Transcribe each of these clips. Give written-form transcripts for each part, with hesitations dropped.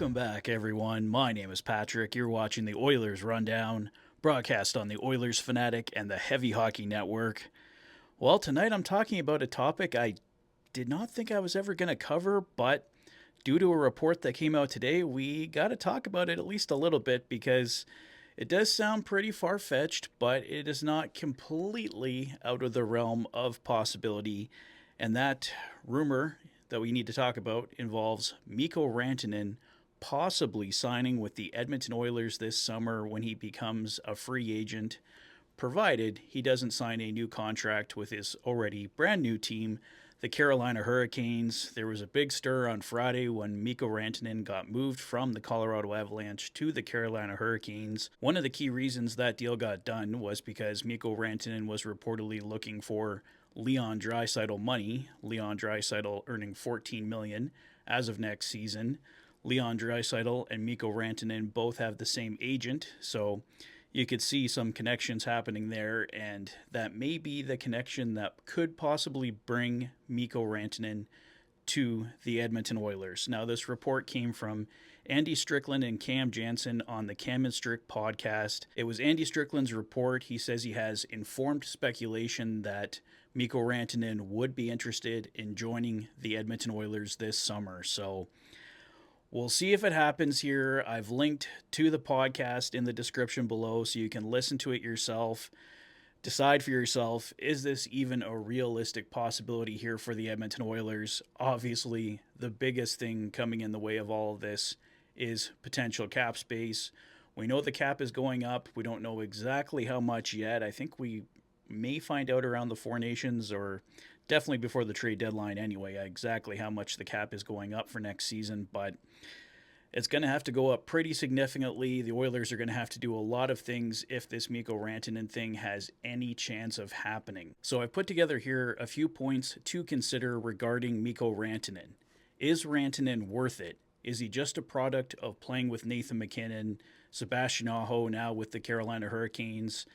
Welcome back, everyone. My name is Patrick. You're watching the Oilers Rundown, broadcast on the Oilers Fanatic and the Heavy Hockey Network. Well, tonight I'm talking about a topic I did not think I was ever going to cover, but due to a report that came out today, we got to talk about it at least a little bit because it does sound pretty far-fetched, but it is not completely out of the realm of possibility. And that rumor that we need to talk about involves Mikko Rantanen possibly signing with the Edmonton Oilers this summer when he becomes a free agent, provided he doesn't sign a new contract with his already brand new team, the Carolina Hurricanes. There was a big stir on Friday when Mikko Rantanen got moved from the Colorado Avalanche to the Carolina Hurricanes. One of the key reasons that deal got done was because Mikko Rantanen was reportedly looking for Leon Draisaitl money. Leon Draisaitl earning $14 million as of next season. Leon Draisaitl and Mikko Rantanen both have the same agent, so you could see some connections happening there, and that may be the connection that could possibly bring Mikko Rantanen to the Edmonton Oilers. Now, this report came from Andy Strickland and Cam Jansen on the Cam and Strick podcast. It was Andy Strickland's report. He says he has informed speculation that Mikko Rantanen would be interested in joining the Edmonton Oilers this summer. So we'll see if it happens here. I've linked to the podcast in the description below so you can listen to it yourself. Decide for yourself, is this even a realistic possibility here for the Edmonton Oilers? Obviously, the biggest thing coming in the way of all of this is potential cap space. We know the cap is going up. We don't know exactly how much yet. I think we may find out around the Four Nations or definitely before the trade deadline anyway, exactly how much the cap is going up for next season, but it's going to have to go up pretty significantly. The Oilers are going to have to do a lot of things if this Mikko Rantanen thing has any chance of happening. So I've put together here a few points to consider regarding Mikko Rantanen. Is Rantanen worth it? Is he just a product of playing with Nathan MacKinnon, Sebastian Aho now with the Carolina Hurricanes?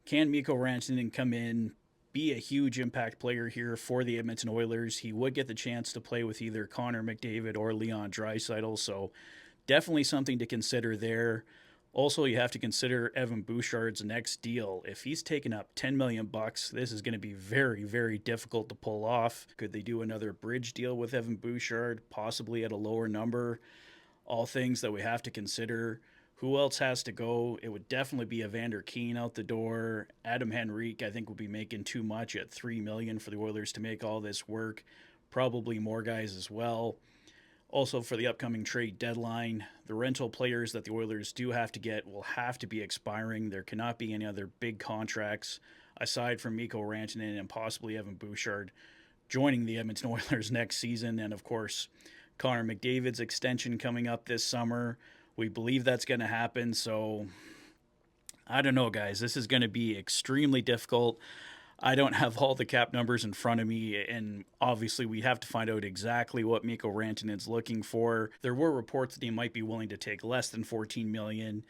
Can Mikko Rantanen come in, be a huge impact player here for the Edmonton Oilers? He would get the chance to play with either Connor McDavid or Leon Draisaitl, so definitely something to consider there. Also, you have to consider Evan Bouchard's next deal. If he's taken up $10 million, this is going to be very, very difficult to pull off. Could they do another bridge deal with Evan Bouchard, possibly at a lower number? All things that we have to consider. Who else has to go? It would definitely be Evander Kane out the door. Adam Henrique, I think, would be making too much at $3 million for the Oilers to make all this work. Probably more guys as well. Also, for the upcoming trade deadline, the rental players that the Oilers do have to get will have to be expiring. There cannot be any other big contracts aside from Mikko Rantanen and possibly Evan Bouchard joining the Edmonton Oilers next season. And, of course, Connor McDavid's extension coming up this summer. We believe that's going to happen, so I don't know, guys. This is going to be extremely difficult. I don't have all the cap numbers in front of me, and obviously we have to find out exactly what Mikko Rantanen's looking for. There were reports that he might be willing to take less than $14 million.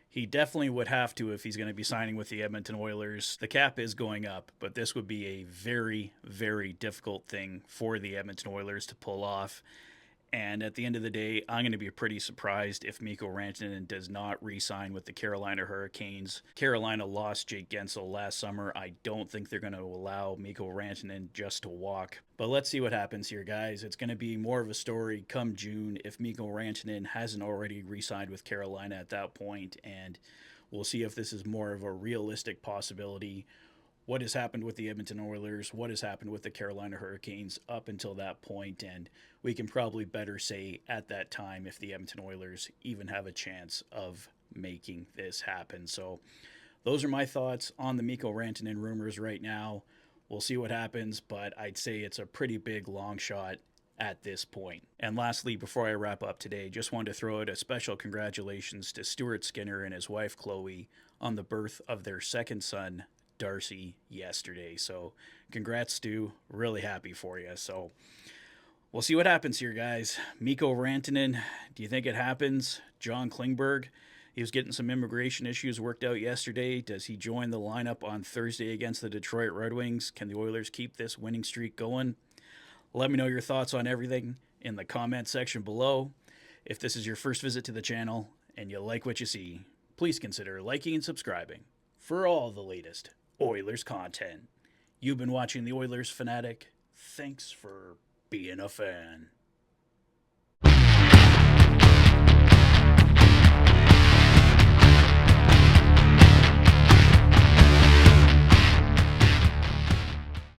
He definitely would have to if he's going to be signing with the Edmonton Oilers. The cap is going up, but this would be a very, very difficult thing for the Edmonton Oilers to pull off. And at the end of the day, I'm going to be pretty surprised if Mikko Rantanen does not re-sign with the Carolina Hurricanes. Carolina lost Jake Gensel last summer. I don't think they're going to allow Mikko Rantanen just to walk. But let's see what happens here, guys. It's going to be more of a story come June if Mikko Rantanen hasn't already re-signed with Carolina at that point. And we'll see if this is more of a realistic possibility. What has happened with the Edmonton Oilers, what has happened with the Carolina Hurricanes up until that point, and we can probably better say at that time if the Edmonton Oilers even have a chance of making this happen. So those are my thoughts on the Mikko Rantanen rumors right now. We'll see what happens, but I'd say it's a pretty big long shot at this point. And lastly, before I wrap up today, just wanted to throw out a special congratulations to Stuart Skinner and his wife Chloe on the birth of their second son, Darcy, yesterday. So congrats, Stu. Really happy for you. So we'll see what happens here, guys. Mikko Rantanen, do you think it happens? John Klingberg, he was getting some immigration issues worked out yesterday. Does he join the lineup on Thursday against the Detroit Red Wings? Can the Oilers keep this winning streak going? Let me know your thoughts on everything in the comment section below. If this is your first visit to the channel and you like what you see, please consider liking and subscribing for all the latest Oilers content. You've been watching the Oilers Fanatic. Thanks for being a fan.